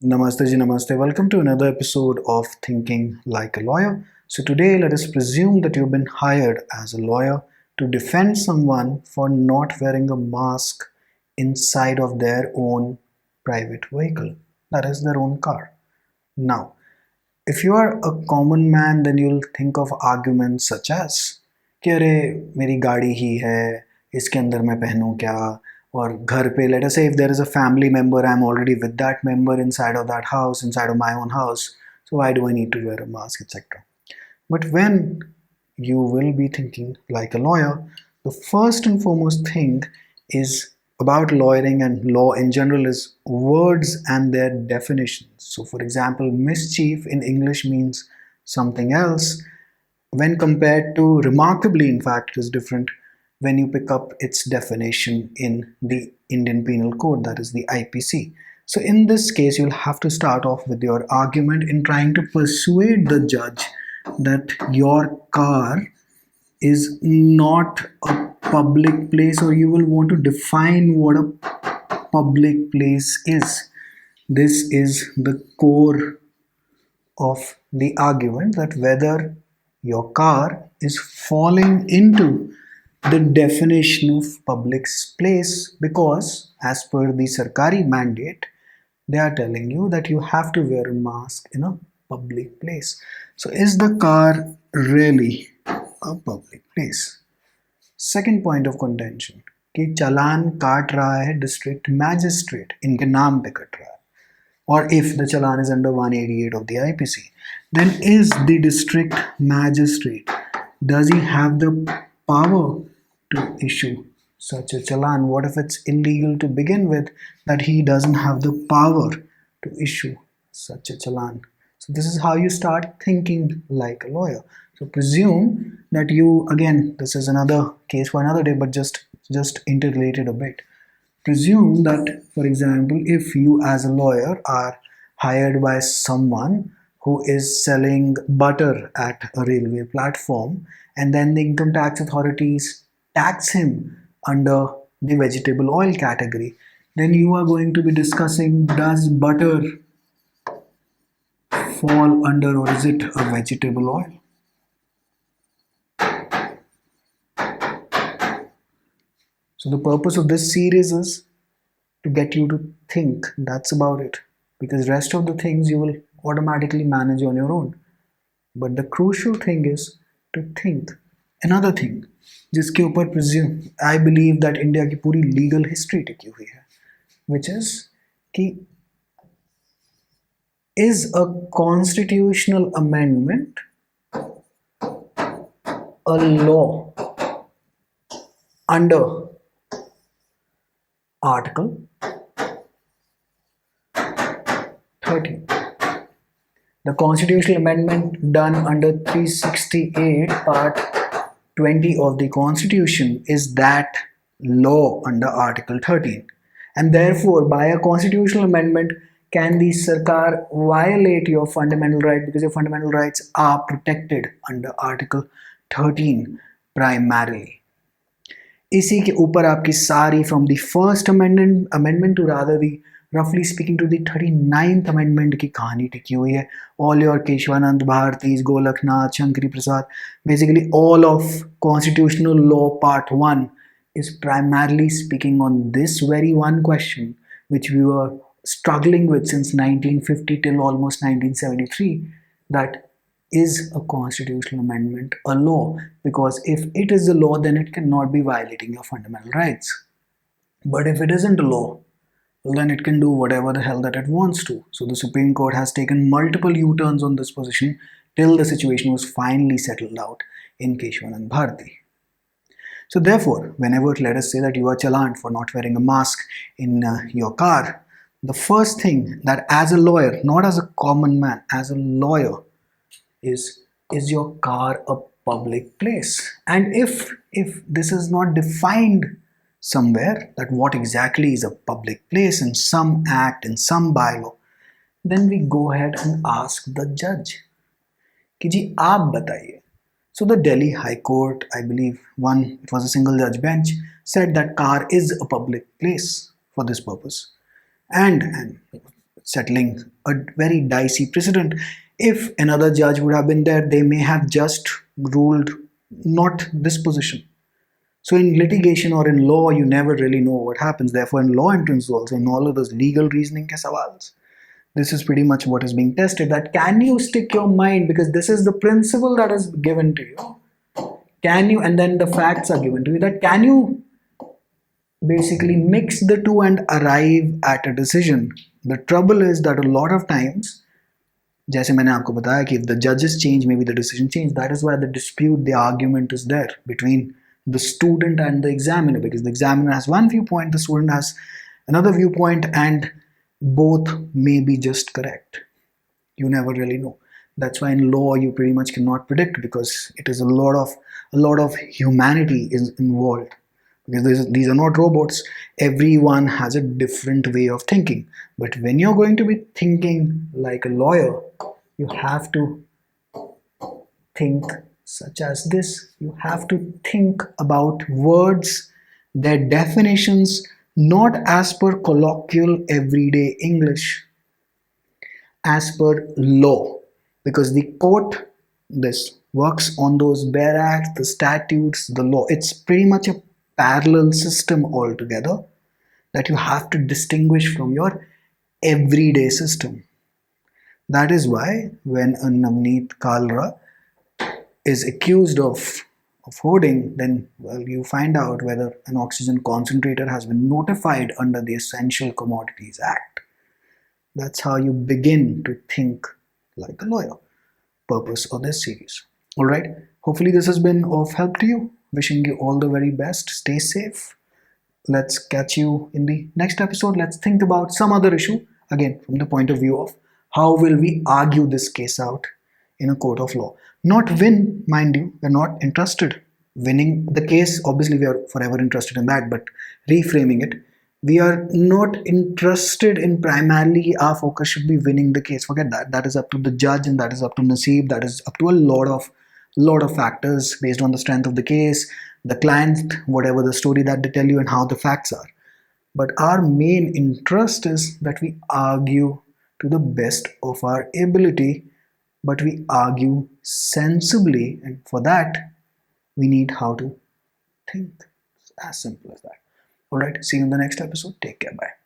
Namaste ji, namaste. Welcome to another episode of Thinking Like a Lawyer. So today let us presume that you've been hired as a lawyer to defend someone for not wearing a mask inside of their own private vehicle, that is their own car. Now, if you are a common man, then you'll think of arguments such as कि अरे मेरी गाड़ी ही है, इसके अंदर मैं पहनूं क्या? और घर पे, let us say if there is a family member, I'm already with that member inside of that house, inside of my own house, so why do I need to wear a mask, etc. But when you will be thinking like a lawyer, the first and foremost thing is about lawyering and law in general is words and their definitions. So for example, mischief in English means something else when compared to remarkably, in fact, it is different when you pick up its definition in the Indian Penal Code, that is the IPC. So in this case, you'll have to start off with your argument in trying to persuade the judge that your car is not a public place, or you will want to define what a public place is. This is the core of the argument, that whether your car is falling into the definition of public place, because as per the Sarkari mandate, they are telling you that you have to wear a mask in a public place. So is the car really a public place? Second point of contention कि चालान काट रहा है district magistrate, इनके नाम पे cut रहा है, or if the challan is under 188 of the IPC, then is the district magistrate, does he have the power to issue such a challan? What if it's illegal to begin with, that he doesn't have the power to issue such a challan? So this is how you start thinking like a lawyer. So presume that you, again, this is another case for another day, but just interrelated a bit. Presume that, for example, if you as a lawyer are hired by someone who is selling butter at a railway platform, and then the income tax authorities tax him under the vegetable oil category, then you are going to be discussing, does butter fall under, or is it a vegetable oil? So the purpose of this series is to get you to think. That's about it, because rest of the things you will automatically manage on your own. But the crucial thing is to think. Another thing जिसके ऊपर presume I believe that India की पूरी legal history टिकी हुई है, which is कि is a constitutional amendment a law under Article 13. The constitutional amendment done under 368 part 20 of the Constitution is that law under Article 13. And therefore, by a constitutional amendment, can the Sarkar violate your fundamental right, because your fundamental rights are protected under Article 13 primarily. इसी के ऊपर आपकी सारी from the first amendment to rather the roughly speaking to the 39th amendment की कहानी टिकी हुई है. All your Keshwanand Bhartis, Golaknath, Shankari Prasad, basically all of constitutional law part 1 is primarily speaking on this very one question, which we were struggling with since 1950 till almost 1973, that is a constitutional amendment a law? Because if it is a law, then it cannot be violating your fundamental rights. But if it isn't a law, well, then it can do whatever the hell that it wants to. So the Supreme Court has taken multiple U-turns on this position till the situation was finally settled out in Keshwanand Bharti. So therefore, whenever, let us say that you are challaned for not wearing a mask in your car, the first thing that as a lawyer, not as a common man, as a lawyer, is your car a public place? And if this is not defined somewhere, that what exactly is a public place in some act, in some bylaw, then we go ahead and ask the judge कि जी आप बताइए. So the Delhi High Court, I believe it was a single judge bench, said that car is a public place for this purpose, and settling a very dicey precedent. If another judge would have been there, they may have just ruled not this position. So in litigation or in law, you never really know what happens. Therefore, in law entrance also, in all of those legal reasoning ke sawals, this is pretty much what is being tested. That can you stick your mind, because this is the principle that is given to you. Can you, and then the facts are given to you, that can you basically mix the two and arrive at a decision. The trouble is that a lot of times, जैसे मैंने आपको बताया कि if the judges change, maybe the decision change. That is why the dispute, the argument is there between the student and the examiner, because the examiner has one viewpoint, the student has another viewpoint, and both may be just correct. You never really know. That's why in law you pretty much cannot predict, because it is a lot of humanity is involved. Because these are not robots. Everyone has a different way of thinking. But when you're going to be thinking like a lawyer, you have to think such as this. You have to think about words, their definitions, not as per colloquial everyday English, as per law. Because the court, this works on those bare acts, the statutes, the law. It's pretty much a parallel system altogether that you have to distinguish from your everyday system. That is why when a Navneet Kalra is accused of hoarding, then well, you find out whether an oxygen concentrator has been notified under the Essential Commodities Act. That's how you begin to think like a lawyer. Purpose of this series. Alright, hopefully this has been of help to you. Wishing you all the very best. Stay safe. Let's catch you in the next episode. Let's think about some other issue, again from the point of view of how will we argue this case out in a court of law. Not win, mind you, we're not interested winning the case. Obviously we are forever interested in that, but reframing it, we are not interested in primarily our focus should be winning the case. Forget that. That is up to the judge, and that is up to Naseeb. That is up to a lot of factors based on the strength of the case, the client, whatever the story that they tell you, and how the facts are. But our main interest is that we argue to the best of our ability, but we argue sensibly, and for that we need how to think. It's as simple as that. Alright, see you in the next episode. Take care. Bye.